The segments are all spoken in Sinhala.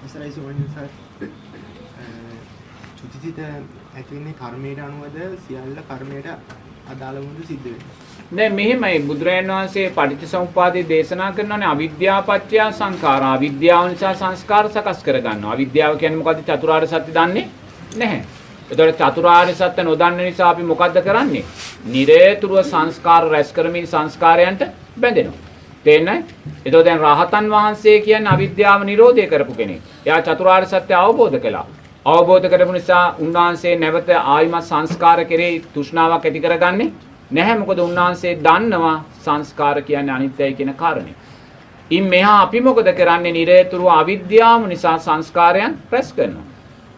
ඉස්සරයි සෝමනසත් චුතිසිත ඇතිවෙන්නේ කර්මයට අනුවද සියල්ල කර්මයට අදාළවද සිද්ධ වෙන්නේ. දැන් මෙහෙමයි බුදුරජාණන් වහන්සේ පටිච්චසමුප්පාදයේ දේශනා කරනවානේ අවිද්‍යාව පත්‍ය සංඛාර. අවිද්‍යාව නිසා සංස්කාර සකස් කරගන්නවා. අවිද්‍යාව කියන්නේ මොකද්ද? චතුරාර්ය සත්‍ය දන්නේ නැහැ. ඒතකොට චතුරාර්ය සත්‍ය නොදන්න නිසා අපි මොකද්ද කරන්නේ? නිරේතුරුව සංස්කාර රැස් කරමින් සංස්කාරයන්ට බැඳෙනවා. තේරෙනවද? ඒතකොට දැන් රහතන් වහන්සේ කියන්නේ අවිද්‍යාව නිරෝධය කරපු කෙනෙක්. එයා චතුරාර්ය සත්‍ය අවබෝධ කළා. අවබෝධ කරපු නිසා උන්වහන්සේ නැවත ආයිමත් සංස්කාර කෙරෙහි තෘෂ්ණාවක් ඇති කරගන්නේ නැහැ. මොකද උන්වහන්සේ දන්නවා සංස්කාර කියන්නේ අනිත්‍යයි කියන කාරණේ. ඉන් මෙහා අපි මොකද කරන්නේ? නිරේතුරුව අවිද්‍යාව නිසා සංස්කාරයන් රැස් කරනවා.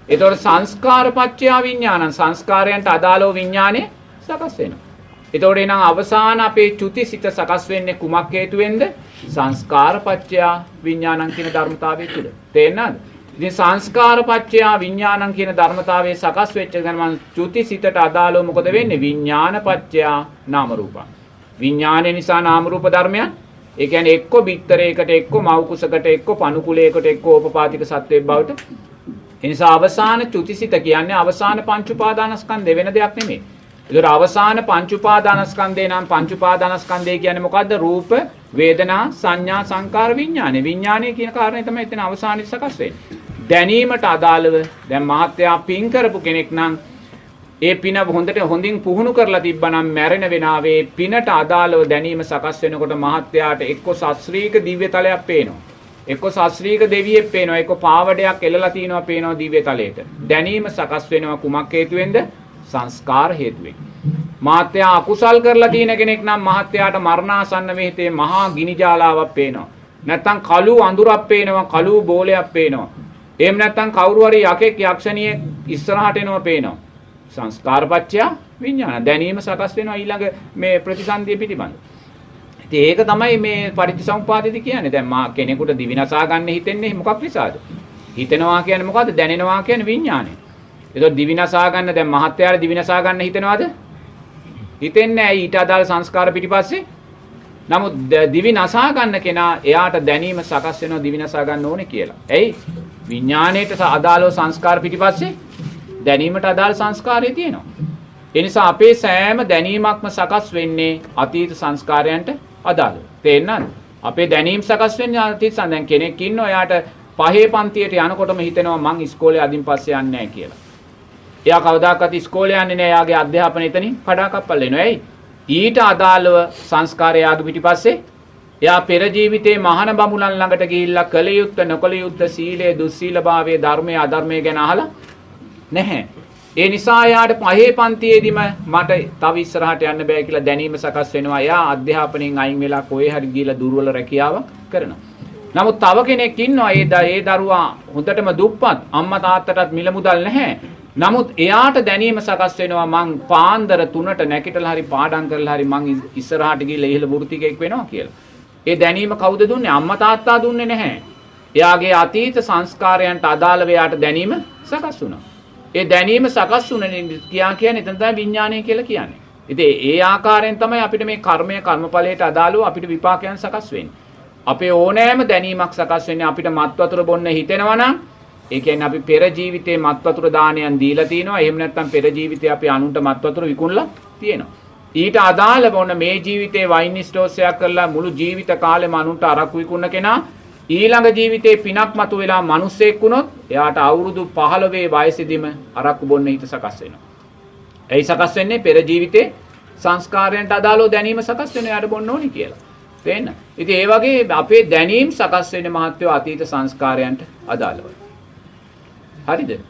ඒතකොට සංස්කාර පත්‍ය විඥානං, සංස්කාරයන්ට අදාළව විඥානේ සකස් වෙනවා. ඒතකොට එනම් අවසාන අපේ චුතිසිත සකස් වෙන්නේ කුමක් හේතුවෙන්ද? සංස්කාර පත්‍ය විඥානං කියන ධර්මතාවය තුල. තේරෙනවද? ඉතින් සංස්කාර පත්‍ය විඥානං කියන ධර්මතාවයේ සකස් වෙච්ච ගමන් චුතිසිතට අදාළව මොකද වෙන්නේ? විඥාන පත්‍ය නාම රූප. විඥානය නිසා නාම රූප ධර්මයන්, ඒ කියන්නේ එක්ක බිත්තරයකට, එක්ක මව් කුසකට, එක්ක පණුකුලයකට, එක්ක ඕපපාතික සත්වයක් බවට. ඒ නිසා අවසාන චුතිසිත කියන්නේ අවසාන පංච උපාදානස්කන්ධය වෙන දෙයක් නෙමෙයි. ඒතර අවසාන පංච උපාදානස්කන්ධේ නම් පංච උපාදානස්කන්ධය කියන්නේ මොකද්ද? රූප, වේදනා, සංඥා, සංකාර, විඥාන. විඥානය කියන කාරණේ තමයි එතන අවසානයේ සකස් වෙන්නේ. දැනීමට අදාළව දැන් මහත්යා පින් කරපු කෙනෙක් නම් ඒ පින හොඳින් පුහුණු කරලා තිබ්බනම් මැරෙන වෙනාවේ පිනට අදාළව දැනීම සකස් වෙනකොට මහත්යාට එක්ක ශාස්ත්‍රීය දිව්‍ය තලයක් පේනවා. එක්ක ශාස්ත්‍රීය දෙවියෙක් පේනවා. එක්ක පාවඩයක් එළලා තිනවා පේනවා දිව්‍ය තලයට. දැනීම සකස් වෙනවා කුමක් හේතුවෙන්ද? සංස්කාර හේතුවෙන්. මහත්යා අකුසල් කරලා තියෙන කෙනෙක් නම් මහත්යාට මරණාසන්න මෙහිතේ මහා ගිනි ජාලාවක් පේනවා. නැත්තම් කළු අඳුරක් පේනවා, කළු බෝලයක් පේනවා. එහෙම නැත්තම් කවුරු හරි යකෙක් යක්ෂණියෙක් ඉස්සරහට එනවා පේනවා. සංස්කාරපච්චය විඥාන. දැනීම සකස් වෙනවා ඊළඟ මේ ප්‍රතිසන්දිය පිටිබඳ. ඉතින් ඒක තමයි මේ පටිච්චසමුප්පාදෙදි කියන්නේ. දැන් මා කෙනෙකුට දිවිනසා ගන්න හිතෙන්නේ මොකක් නිසාද? හිතනවා කියන්නේ මොකද්ද? දැනෙනවා කියන්නේ විඥානය. ඒතකොට දිවිනසා ගන්න දැන් මහත්යාට දිවිනසා ගන්න හිතනවාද? හිතෙන්නේ නැහැ. ඊට අදාළ සංස්කාර පිටිපස්සේ. නමුත් දිවිනසා ගන්න කෙනා එයාට දැනීම සකස් වෙනවා දිවිනසා ගන්න ඕනේ කියලා. එයි විඥාණයට අදාළව සංස්කාර පිටිපස්සේ දැනීමට අදාළ සංස්කාරය තියෙනවා. ඒ නිසා අපේ සෑම දැනීමක්ම සකස් වෙන්නේ අතීත සංස්කාරයන්ට අදාළව. තේරෙනවද? අපේ දැනීම සකස් වෙන්නේ අතීත දැන් කෙනෙක් ඉන්නවා එයාට පහේ පන්තියට යනකොටම හිතෙනවා මං ඉස්කෝලේ අදින් පස්සේ යන්නේ නැහැ කියලා. එයා කවදාකවත් ඉස්කෝලේ යන්නේ නැහැ. එයාගේ අධ්‍යාපනය එතනින් කඩාකප්පල් වෙනවා. එයි ඊට අදාළව සංස්කාරය ආදු පිටිපස්සේ එයා පෙර ජීවිතේ මහාන බමුණන් ළඟට ගිහිල්ලා කල යුත්ත නොකල යුත්ත සීලය දුස්සීලභාවයේ ධර්මයේ අධර්මයේ ගැන අහලා නැහැ. ඒ නිසා එයාට පහේ පන්තියේදීම මට තව ඉස්සරහට යන්න බෑ කියලා දැනීම සකස් වෙනවා. එයා අධ්‍යාපනයෙන් අයින් වෙලා කොහේ හරි ගිහිල්ලා දුර්වල රැකියාවක් කරනවා. නමුත් තව කෙනෙක් ඉන්නවා ඒ දරුවා හොඳටම දුප්පත්, අම්මා තාත්තටත් මිල මුදල් නැහැ. නමුත් එයාට දැනීම සකස් වෙනවා මං පාන්දර 3ට නැගිටලා හරි පාඩම් කරලා හරි මං ඉස්සරහට ගිහිල්ලා ඉහළ වෘත්තිකයෙක් වෙනවා කියලා. ඒ දැනීම කවුද දුන්නේ? අම්මා තාත්තා දුන්නේ නැහැ. එයාගේ අතීත සංස්කාරයන්ට අදාළව එයාට දැනීම සකස් වුණා. ඒ දැනීම සකස් වුණනේ කියන්නේ එතන තමයි විඥානය කියලා කියන්නේ. ඉතින් ඒ ආකාරයෙන් තමයි අපිට මේ කර්මය කර්මඵලයට අදාළව අපිට විපාකයන් සකස් වෙන්නේ. අපේ ඕනෑම දැනීමක් සකස් වෙන්නේ අපිට මත් වතුර බොන්න හිතෙනවා නම් ඒ කියන්නේ අපි පෙර ජීවිතේ මත් වතුර දානයන් දීලා තිනවා. එහෙම නැත්නම් පෙර ජීවිතේ අපි අනුන්ට මත් වතුර විකුණලා තියෙනවා. ඊට අදාළව ඔන්න මේ ජීවිතේ වයින් ස්ටෝර්ස් එකක් කරලා මුළු ජීවිත කාලෙම අනුන්ට අරක්කු විකුණන කෙනා ඊළඟ ජීවිතේ පිනක් මතු වෙලා මිනිස්සෙක් වුණොත් එයාට අවුරුදු 15 වයසේදීම අරක්කු බොන්න හිත සකස් වෙනවා. එයි සකස් වෙන්නේ පෙර ජීවිතේ සංස්කාරයන්ට අදාළව දැනීම සකස් වෙන එයාට බොන්න ඕනි කියලා. තේන්න. ඉතින් ඒ වගේ අපේ දැනීම් සකස් වෙන්නේ මහත්වෝ අතීත සංස්කාරයන්ට අදාළව. හරිද?